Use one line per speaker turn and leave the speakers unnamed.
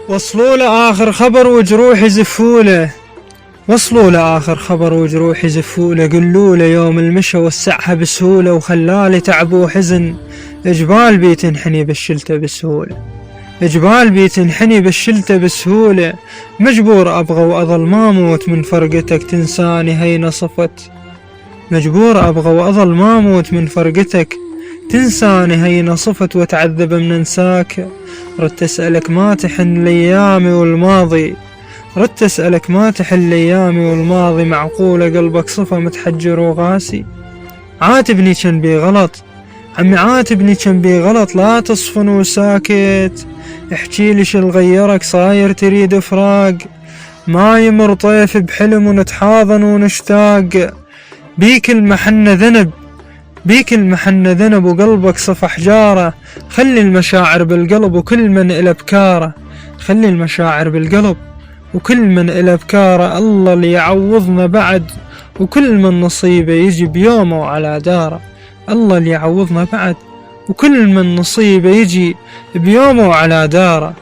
وصلوا له آخر خبر وجروح يزفوله، وصلوا له آخر خبر وجروح يزفوله، قلوا له يوم المشى وسعها بسهولة وخلالي تعب وحزن، جبال بيتنحني بالشلته بسهولة، جبال بيتنحني بالشلته بسهولة، مجبور أبغى وأظل ما أموت من فرقتك تنساني هينا صفت، مجبور أبغى وأظل ما أموت من فرقتك تنساني هينا صفت وأتعذب من انساك، ردت أسألك ما تحن لأيامي والماضي، ردت أسألك ما تحل أيامي والماضي، معقولة قلبك صفا متحجر وغاسي، عاتبني كان بي غلط عمي عاتبني كان بي غلط، لا تصفن وساكت، احكيلي شل غيرك صاير تريد فراق، ما يمر طيف بحلم ونتحاضن ونشتاق، بيك المحنة ذنب بيك المحنة ذنب وقلبك صف حجارة، خلي المشاعر بالقلب وكل من إلى بكارة، خلي المشاعر بالقلب وكل من إلى بكارة، الله اللي يعوضنا بعد وكل من نصيبه يجي بيومه على داره، الله اللي يعوضنا بعد وكل من نصيبه يجي بيومه على داره.